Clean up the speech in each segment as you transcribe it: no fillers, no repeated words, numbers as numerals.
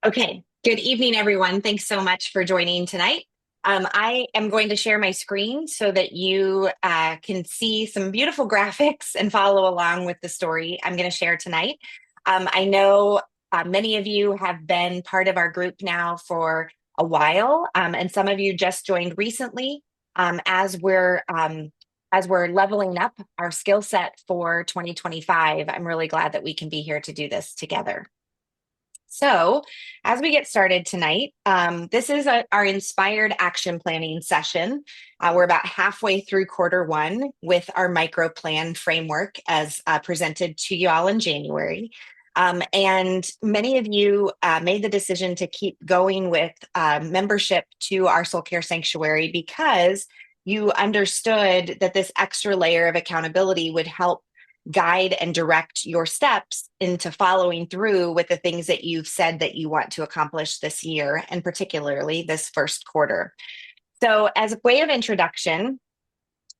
Okay, good evening, everyone. Thanks so much for joining tonight. I am going to share my screen so that you can see some beautiful graphics and follow along with the story I'm going to share tonight. I know many of you have been part of our group now for a while, and some of you just joined recently as we're leveling up our skill set for 2025. I'm really glad that we can be here to do this together. So, as we get started tonight, this is our inspired action planning session. We're about halfway through quarter one with our micro plan framework as presented to you all in January. And many of you made the decision to keep going with membership to our Soul Care Sanctuary because you understood that this extra layer of accountability would help guide and direct your steps into following through with the things that you've said that you want to accomplish this year, and particularly this first quarter. So, as a way of introduction,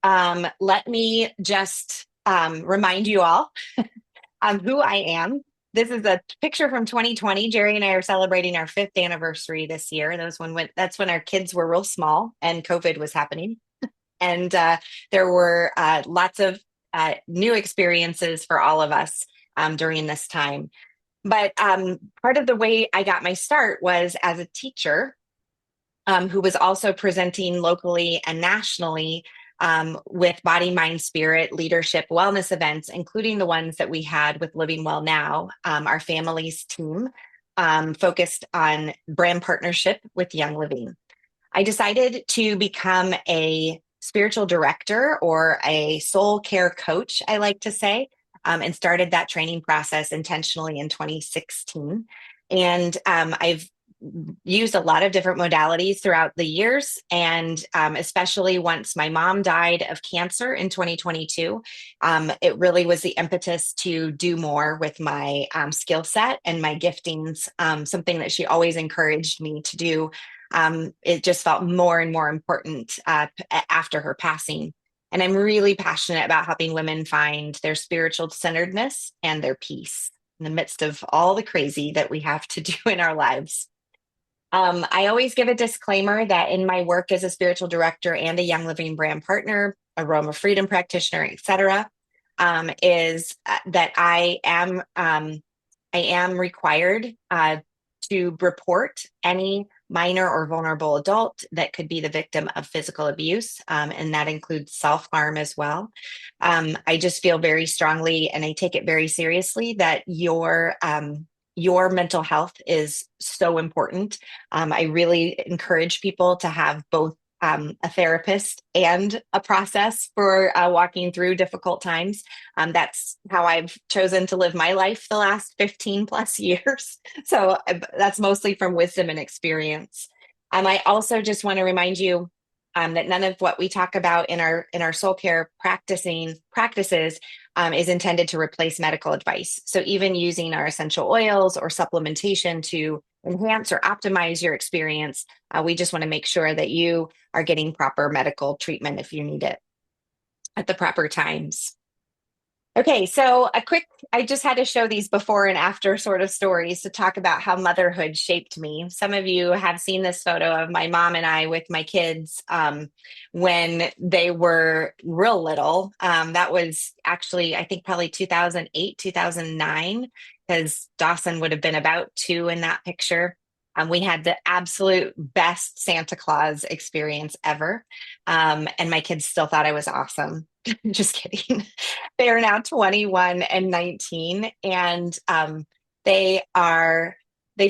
let me just remind you all who I am. This is a picture from 2020. Jerry and I are celebrating our fifth anniversary this year. That's when our kids were real small and COVID was happening. And there were lots of new experiences for all of us during this time. But part of the way I got my start was as a teacher who was also presenting locally and nationally with body, mind, spirit, leadership, wellness events, including the ones that we had with Living Well Now, our families team focused on brand partnership with Young Living. I decided to become a spiritual director or a soul care coach, I like to say, and started that training process intentionally in 2016. And I've used a lot of different modalities throughout the years. And especially once my mom died of cancer in 2022, it really was the impetus to do more with my skill set and my giftings, something that she always encouraged me to do. It just felt more and more important after her passing. And I'm really passionate about helping women find their spiritual centeredness and their peace in the midst of all the crazy that we have to do in our lives. I always give a disclaimer that in my work as a spiritual director and a Young Living brand partner, Aroma Freedom practitioner, etc., is that I am required to report any minor or vulnerable adult that could be the victim of physical abuse, and that includes self-harm as well. I just feel very strongly, and I take it very seriously, that your mental health is so important. I really encourage people to have both a therapist and a process for walking through difficult times. That's how I've chosen to live my life the last 15 plus years. So that's mostly from wisdom and experience. I also just want to remind you that none of what we talk about in our soul care practices is intended to replace medical advice. So even using our essential oils or supplementation to enhance or optimize your experience, we just want to make sure that you are getting proper medical treatment if you need it at the proper times. Okay, so I just had to show these before and after sort of stories to talk about how motherhood shaped me. Some of you have seen this photo of my mom and I with my kids when they were real little. That was actually, I think, probably 2008, 2009, because Dawson would have been about 2 in that picture. We had the absolute best Santa Claus experience ever. And my kids still thought I was awesome. Just kidding. They are now 21 and 19, and they've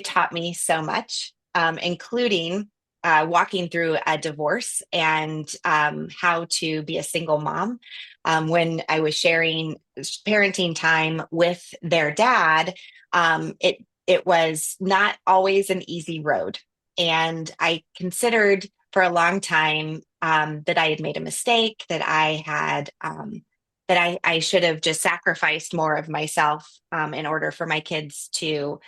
taught me so much, including walking through a divorce and how to be a single mom. When I was sharing parenting time with their dad, it was not always an easy road. And I considered for a long time that I had made a mistake, that I should have just sacrificed more of myself in order for my kids to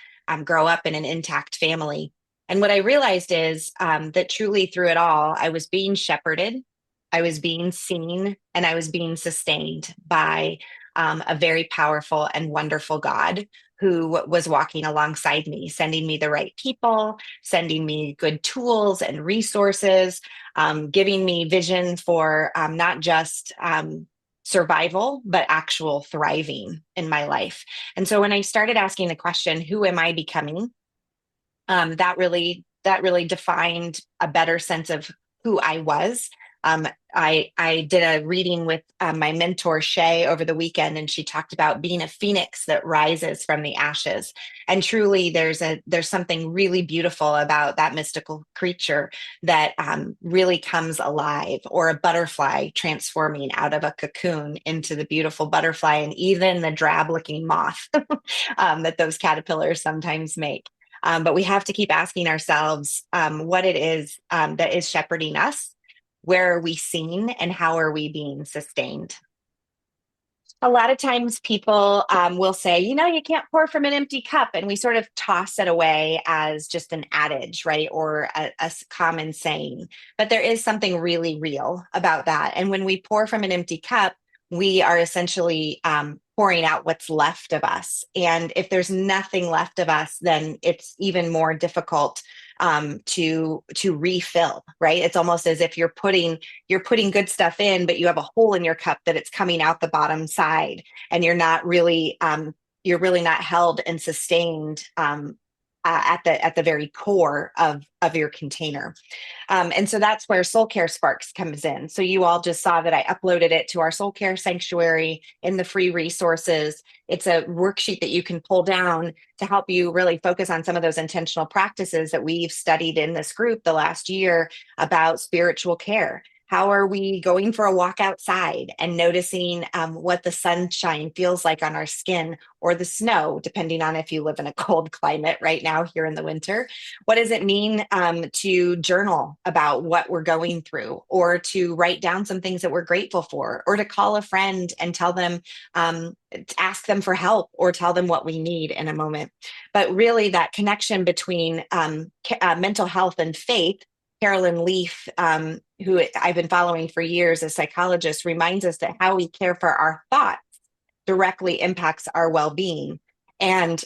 grow up in an intact family. And what I realized is that truly through it all, I was being shepherded, I was being seen, and I was being sustained by a very powerful and wonderful God who was walking alongside me, sending me the right people, sending me good tools and resources, giving me vision for not just survival, but actual thriving in my life. And so when I started asking the question, who am I becoming? That really defined a better sense of who I was. I did a reading with my mentor Shay over the weekend, and she talked about being a phoenix that rises from the ashes. And truly, there's something really beautiful about that mystical creature that really comes alive, or a butterfly transforming out of a cocoon into the beautiful butterfly, and even the drab-looking moth that those caterpillars sometimes make. But we have to keep asking ourselves what it is that is shepherding us. Where are we seen, and how are we being sustained? A lot of times people will say, you can't pour from an empty cup. And we sort of toss it away as just an adage, right? Or a common saying. But there is something really real about that. And when we pour from an empty cup, we are essentially pouring out what's left of us. And if there's nothing left of us, then it's even more difficult to refill, right? It's almost as if you're putting good stuff in, but you have a hole in your cup that it's coming out the bottom side, and you're really not held and sustained at the very core of your container. And so that's where Soul Care Sparks comes in. So you all just saw that I uploaded it to our Soul Care Sanctuary in the free resources. It's a worksheet that you can pull down to help you really focus on some of those intentional practices that we've studied in this group the last year about spiritual care. How are we going for a walk outside and noticing what the sunshine feels like on our skin, or the snow, depending on if you live in a cold climate right now here in the winter? What does it mean to journal about what we're going through, or to write down some things that we're grateful for, or to call a friend and tell them, ask them for help, or tell them what we need in a moment? But really, that connection between mental health and faith. Carolyn Leaf, who I've been following for years, a psychologist, reminds us that how we care for our thoughts directly impacts our well-being. And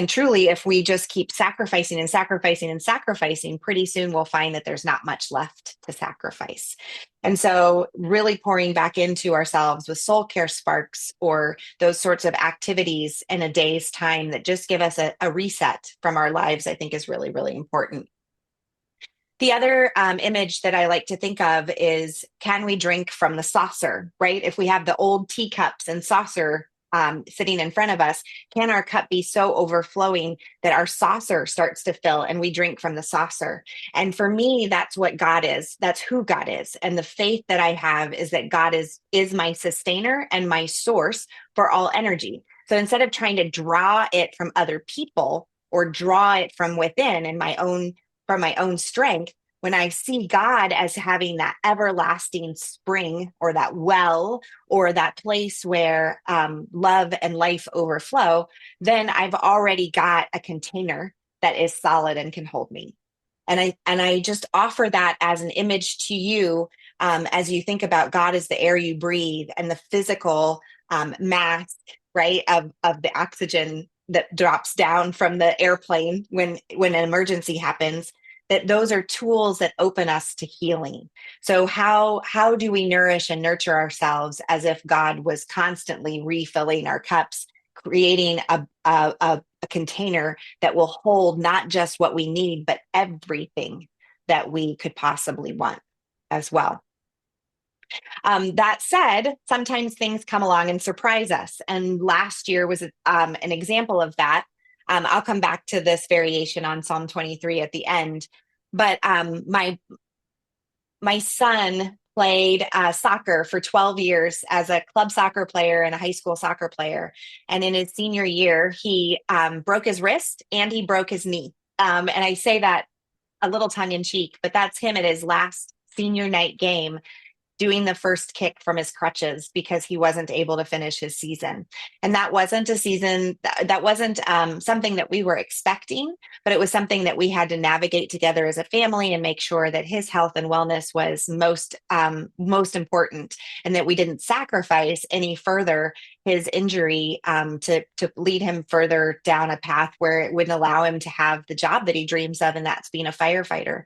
truly, if we just keep sacrificing and sacrificing and sacrificing, pretty soon we'll find that there's not much left to sacrifice. And so really pouring back into ourselves with Soul Care Sparks, or those sorts of activities in a day's time that just give us a reset from our lives, I think is really, really important. The other image that I like to think of is, can we drink from the saucer, right? If we have the old teacups and saucer sitting in front of us, can our cup be so overflowing that our saucer starts to fill and we drink from the saucer? And for me, that's what God is. That's who God is. And the faith that I have is that God is my sustainer and my source for all energy. So instead of trying to draw it from other people, or draw it from within from my own strength, when I see God as having that everlasting spring, or that well, or that place where love and life overflow, then I've already got a container that is solid and can hold me. And I just offer that as an image to you, as you think about God as the air you breathe, and the physical mask, right, of the oxygen that drops down from the airplane when an emergency happens. That those are tools that open us to healing. So how do we nourish and nurture ourselves as if God was constantly refilling our cups, creating a container that will hold not just what we need, but everything that we could possibly want as well? That said, sometimes things come along and surprise us. And last year was an example of that. I'll come back to this variation on Psalm 23 at the end. But my son played soccer for 12 years as a club soccer player and a high school soccer player. And in his senior year, he broke his wrist and he broke his knee. And I say that a little tongue in cheek, but that's him at his last senior night game. doing the first kick from his crutches because he wasn't able to finish his season. And that wasn't a season, that wasn't something that we were expecting, but it was something that we had to navigate together as a family and make sure that his health and wellness was most important, and that we didn't sacrifice any further his injury to lead him further down a path where it wouldn't allow him to have the job that he dreams of, and that's being a firefighter.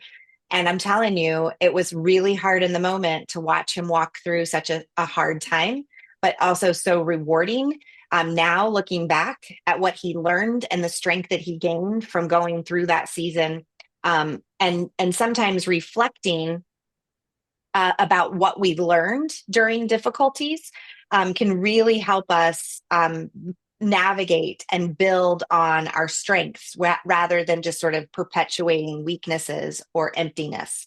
And I'm telling you, it was really hard in the moment to watch him walk through such a hard time, but also so rewarding. Now, looking back at what he learned and the strength that he gained from going through that season, and sometimes reflecting about what we learned during difficulties, can really help us navigate and build on our strengths rather than just sort of perpetuating weaknesses or emptiness.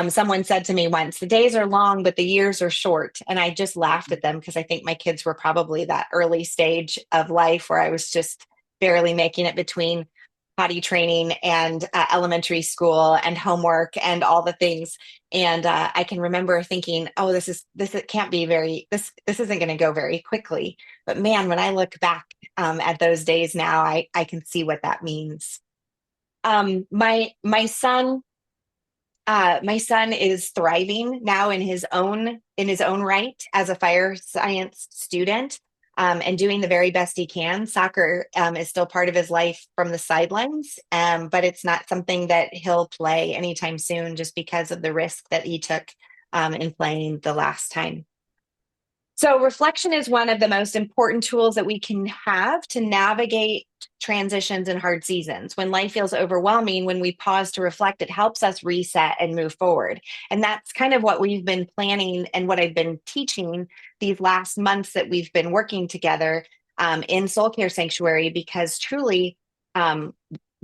Someone said to me once, the days are long, but the years are short. And I just laughed at them because I think my kids were probably that early stage of life where I was just barely making it between potty training and elementary school and homework and all the things. And I can remember thinking, oh, it can't be this isn't going to go very quickly. But man, when I look back at those days now, I can see what that means. My son is thriving now in his own right as a fire science student, and doing the very best he can. Soccer is still part of his life from the sidelines, but it's not something that he'll play anytime soon just because of the risk that he took in playing the last time. So reflection is one of the most important tools that we can have to navigate transitions and hard seasons. When life feels overwhelming, when we pause to reflect, it helps us reset and move forward. And that's kind of what we've been planning and what I've been teaching these last months that we've been working together in Soul Care Sanctuary, because truly,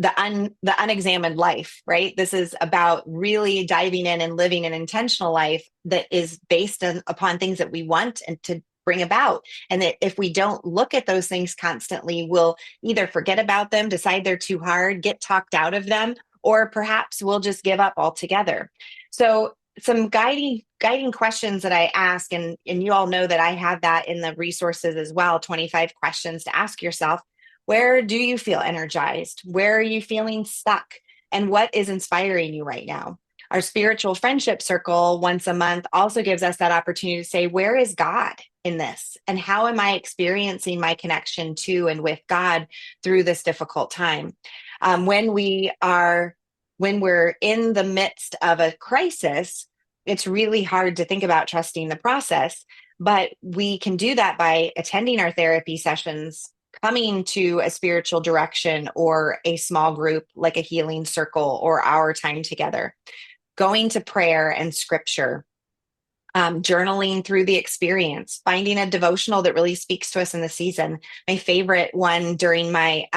the unexamined life, right? This is about really diving in and living an intentional life that is based upon things that we want and to bring about. And that if we don't look at those things constantly, we'll either forget about them, decide they're too hard, get talked out of them, or perhaps we'll just give up altogether. So some guiding questions that I ask, and you all know that I have that in the resources as well, 25 questions to ask yourself. Where do you feel energized? Where are you feeling stuck? And what is inspiring you right now? Our spiritual friendship circle once a month also gives us that opportunity to say, where is God in this? And how am I experiencing my connection to and with God through this difficult time? When we're in the midst of a crisis, it's really hard to think about trusting the process, but we can do that by attending our therapy sessions, coming to a spiritual direction or a small group like a healing circle or our time together, going to prayer and scripture, journaling through the experience, finding a devotional that really speaks to us in the season. My favorite one during my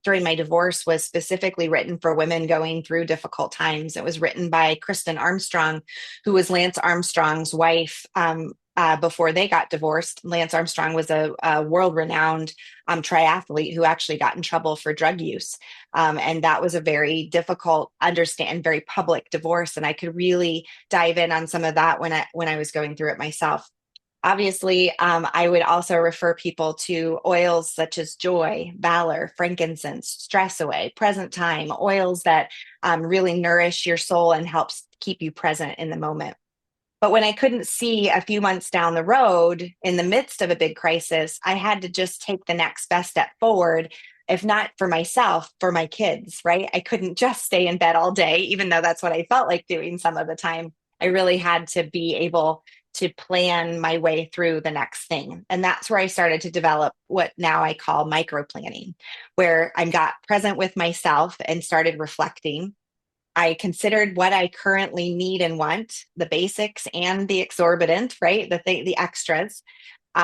divorce was specifically written for women going through difficult times. It was written by Kristen Armstrong, who was Lance Armstrong's wife. Before they got divorced, Lance Armstrong was a world-renowned triathlete who actually got in trouble for drug use. And that was a very difficult, very public divorce. And I could really dive in on some of that when I was going through it myself. Obviously, I would also refer people to oils such as joy, valor, frankincense, stress away, present time, oils that really nourish your soul and helps keep you present in the moment. But when I couldn't see a few months down the road in the midst of a big crisis, I had to just take the next best step forward, if not for myself, for my kids, right? I couldn't just stay in bed all day, even though that's what I felt like doing some of the time. I really had to be able to plan my way through the next thing. And that's where I started to develop what now I call micro planning, where I got present with myself and started reflecting. I considered what I currently need and want, the basics and the exorbitant, right? The extras.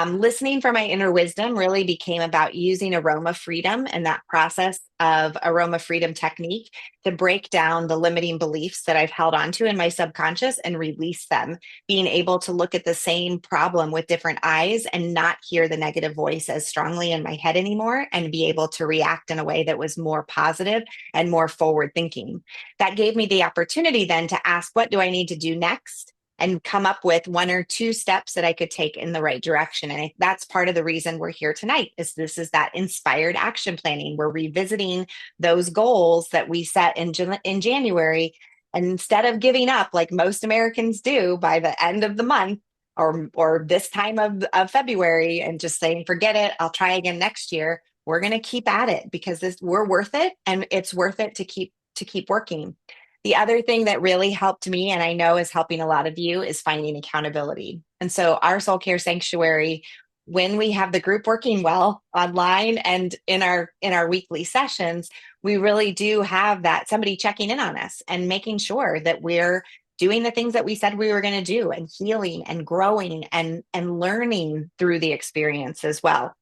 Listening for my inner wisdom really became about using aroma freedom and that process of aroma freedom technique to break down the limiting beliefs that I've held onto in my subconscious and release them, being able to look at the same problem with different eyes and not hear the negative voice as strongly in my head anymore, and be able to react in a way that was more positive and more forward thinking. That gave me the opportunity then to ask, what do I need to do next? and come up with 1 or 2 steps that I could take in the right direction. And that's part of the reason we're here tonight. This is that inspired action planning. We're revisiting those goals that we set in January. And instead of giving up like most Americans do by the end of the month, or this time of February, and just saying, forget it, I'll try again next year. We're going to keep at it because we're worth it, and it's worth it to keep working. The other thing that really helped me, and I know is helping a lot of you, is finding accountability. And so our Soul Care Sanctuary, when we have the group working well online and in our weekly sessions, we really do have that somebody checking in on us and making sure that we're doing the things that we said we were going to do, and healing and growing and learning through the experience as well.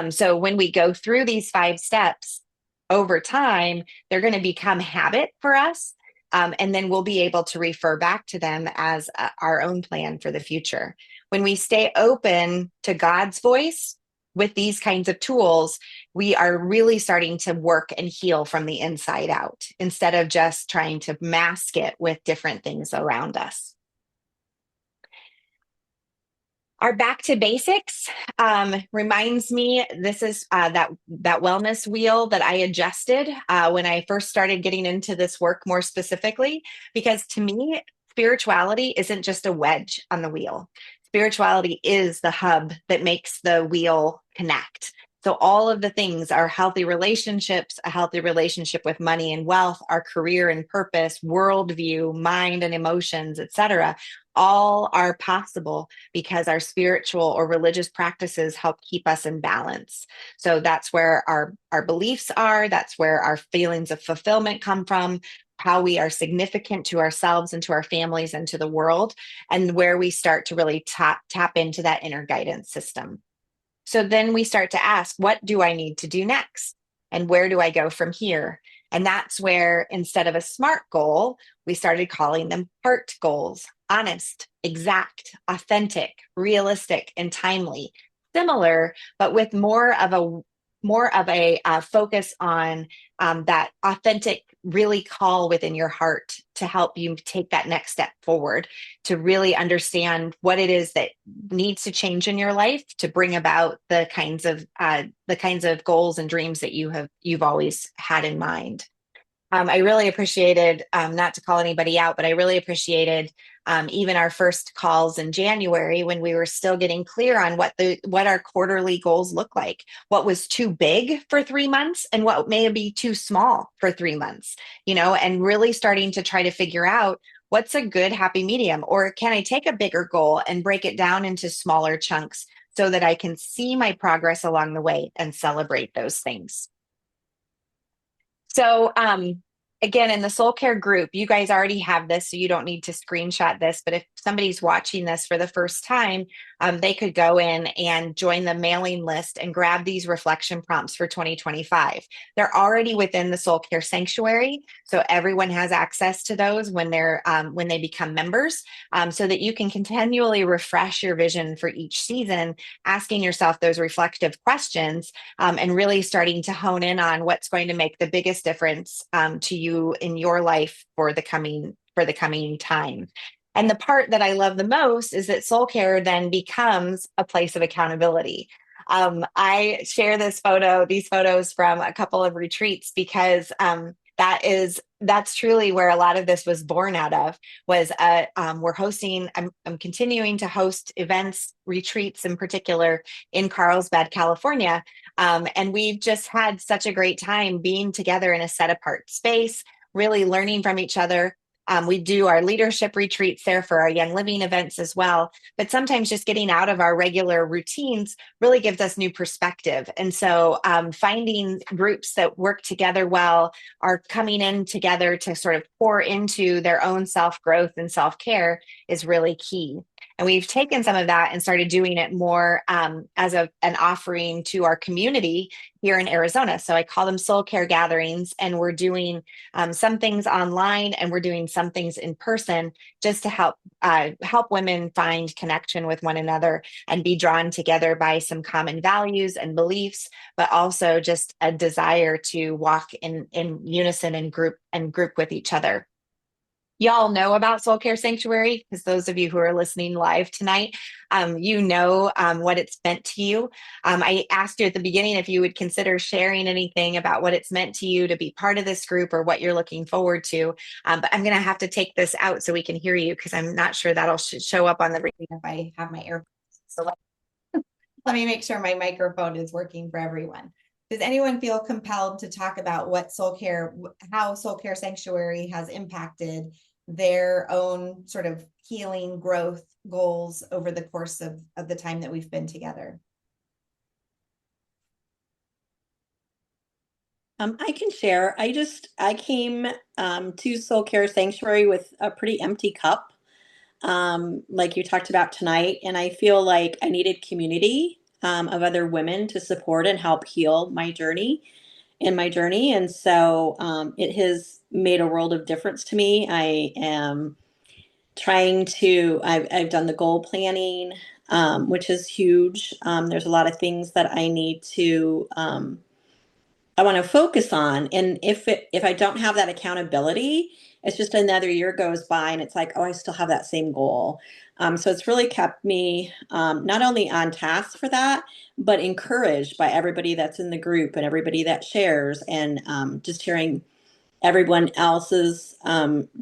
So when we go through these 5 steps over time, they're going to become habit for us. And then we'll be able to refer back to them as our own plan for the future. When we stay open to God's voice with these kinds of tools, we are really starting to work and heal from the inside out instead of just trying to mask it with different things around us. Our back to basics reminds me, this is that wellness wheel that I adjusted when I first started getting into this work more specifically, because to me, spirituality isn't just a wedge on the wheel. Spirituality is the hub that makes the wheel connect. So all of the things, our healthy relationships, a healthy relationship with money and wealth, our career and purpose, worldview, mind and emotions, etc., all are possible because our spiritual or religious practices help keep us in balance. So that's where our beliefs are. That's where our feelings of fulfillment come from, how we are significant to ourselves and to our families and to the world, and where we start to really tap into that inner guidance system. So then we start to ask, what do I need to do next? And where do I go from here? And that's where, instead of a SMART goal, we started calling them HEART goals: honest, exact, authentic, realistic, and timely. Similar, but with more of a focus on that authentic, really call within your heart to help you take that next step forward, to really understand what it is that needs to change in your life to bring about the kinds of goals and dreams that you've always had in mind. I really appreciated, not to call anybody out, but I really appreciated even our first calls in January, when we were still getting clear on what our quarterly goals look like, what was too big for 3 months and what may be too small for 3 months, and really starting to try to figure out what's a good happy medium, or can I take a bigger goal and break it down into smaller chunks so that I can see my progress along the way and celebrate those things. So again, in the Soul Care group, you guys already have this, so you don't need to screenshot this. But if somebody's watching this for the first time, they could go in and join the mailing list and grab these reflection prompts for 2025. They're already within the Soul Care Sanctuary, so everyone has access to those when they become members, so that you can continually refresh your vision for each season, asking yourself those reflective questions, and really starting to hone in on what's going to make the biggest difference to you in your life for the coming time. And the part that I love the most is that Soul Care then becomes a place of accountability. I share these photos from a couple of retreats, because that's truly where a lot of this was born out of. I'm continuing to host events, retreats in particular, in Carlsbad, California. And we've just had such a great time being together in a set apart space, really learning from each other. We do our leadership retreats there for our Young Living events as well. But sometimes just getting out of our regular routines really gives us new perspective. And so finding groups that work together well, are coming in together to sort of pour into their own self-growth and self-care, is really key. And we've taken some of that and started doing it more as an offering to our community here in Arizona. So I call them Soul Care Gatherings, and we're doing some things online and we're doing some things in person, just to help women find connection with one another and be drawn together by some common values and beliefs, but also just a desire to walk in unison and group with each other. Y'all know about Soul Care Sanctuary, because those of you who are listening live tonight, you know what it's meant to you. I asked you at the beginning if you would consider sharing anything about what it's meant to you to be part of this group or what you're looking forward to. But I'm going to have to take this out so we can hear you because I'm not sure that'll show up on the recording if I have my AirPods. So let me make sure my microphone is working for everyone. Does anyone feel compelled to talk about what how Soul Care Sanctuary has impacted their own sort of healing growth goals over the course of the time that we've been together? I can share. I came to Soul Care Sanctuary with a pretty empty cup, like you talked about tonight, and I feel like I needed community of other women to support and help heal my journey, and so it has made a world of difference to me. I am trying to. I've done the goal planning, which is huge. There's a lot of things that I want to focus on. And if I don't have that accountability, it's just another year goes by and it's like, oh, I still have that same goal. So it's really kept me not only on task for that, but encouraged by everybody that's in the group and everybody that shares, and just hearing everyone else's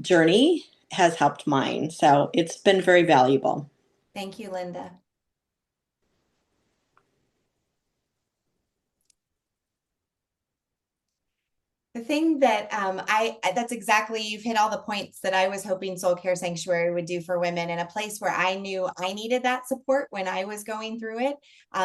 journey has helped mine. So it's been very valuable. Thank you, Linda. The thing that that's exactly, you've hit all the points that I was hoping Soul Care Sanctuary would do for women, in a place where I knew I needed that support when I was going through it.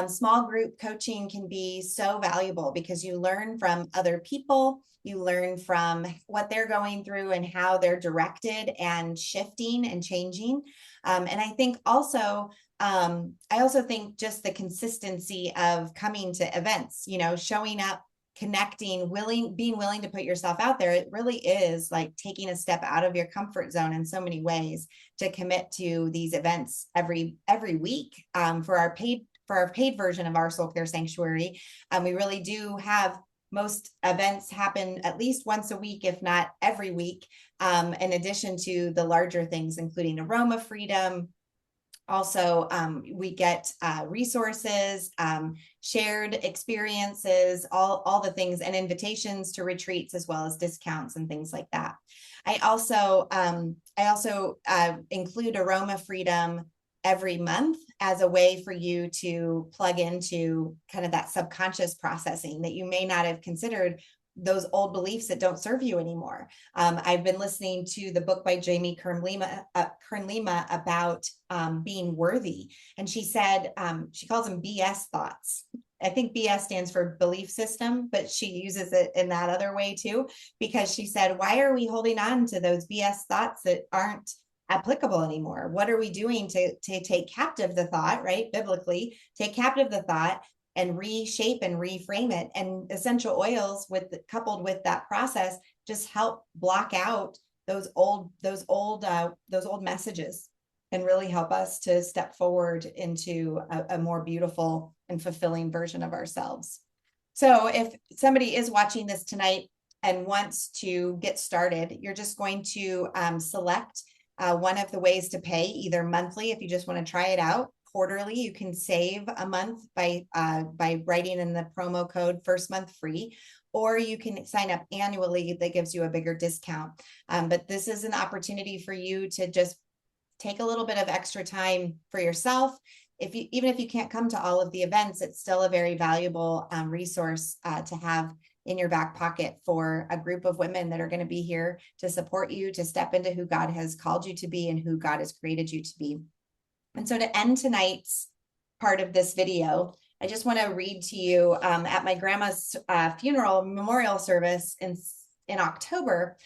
Small group coaching can be so valuable because you learn from other people, you learn from what they're going through and how they're directed and shifting and changing. And I think also, I also think just the consistency of coming to events, showing up, connecting, being willing to put yourself out there. It really is like taking a step out of your comfort zone in so many ways to commit to these events every week. For our paid version of our Soul Care Sanctuary, we really do have most events happen at least once a week, if not every week, in addition to the larger things, including Aroma Freedom. Also, we get resources, shared experiences, all the things, and invitations to retreats, as well as discounts and things like that. I also include Aroma Freedom every month as a way for you to plug into kind of that subconscious processing that you may not have considered, those old beliefs that don't serve you anymore. I've been listening to the book by Jamie Kern Lima about being worthy. And she said, she calls them BS thoughts. I think BS stands for belief system, but she uses it in that other way too, because she said, why are we holding on to those BS thoughts that aren't applicable anymore? What are we doing to take captive the thought, right? Biblically, take captive the thought and reshape and reframe it. And essential oils, coupled with that process, just help block out those old messages and really help us to step forward into a more beautiful and fulfilling version of ourselves. So if somebody is watching this tonight and wants to get started, you're just going to select one of the ways to pay, either monthly if you just want to try it out. Quarterly, you can save a month by writing in the promo code first month free, or you can sign up annually. That gives you a bigger discount. But this is an opportunity for you to just take a little bit of extra time for yourself. Even if you can't come to all of the events, it's still a very valuable resource to have in your back pocket for a group of women that are going to be here to support you, to step into who God has called you to be and who God has created you to be. And so to end tonight's part of this video, I just want to read to you at my grandma's funeral memorial service in October.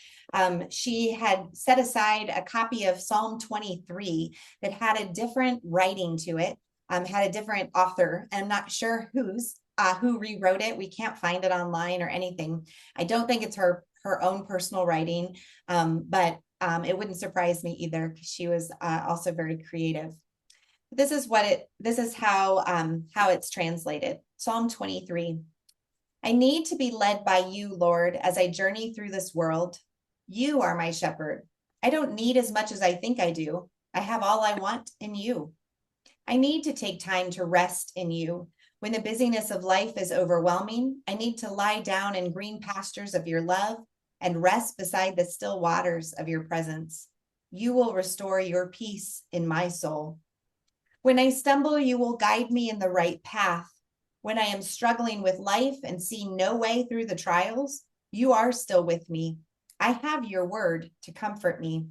She had set aside a copy of Psalm 23 that had a different writing to it, had a different author. I'm not sure who rewrote it. We can't find it online or anything. I don't think it's her own personal writing, but it wouldn't surprise me either, because she was also very creative. This is how it's translated. Psalm 23. I need to be led by you, Lord, as I journey through this world. You are my shepherd. I don't need as much as I think I do. I have all I want in you. I need to take time to rest in you. When the busyness of life is overwhelming, I need to lie down in green pastures of your love and rest beside the still waters of your presence. You will restore your peace in my soul. When I stumble, you will guide me in the right path. When I am struggling with life and see no way through the trials, you are still with me. I have your word to comfort me.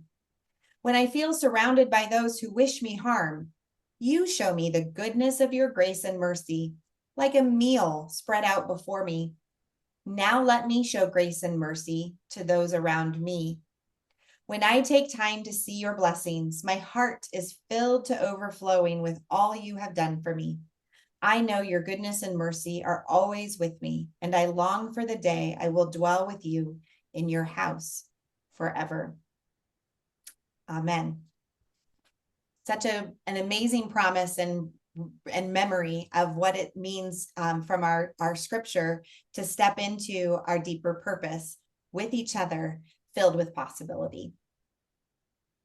When I feel surrounded by those who wish me harm, you show me the goodness of your grace and mercy, like a meal spread out before me. Now let me show grace and mercy to those around me. When I take time to see your blessings, my heart is filled to overflowing with all you have done for me. I know your goodness and mercy are always with me, and I long for the day I will dwell with you in your house forever. Amen. Such an amazing promise and memory of what it means from our scripture to step into our deeper purpose with each other, filled with possibility.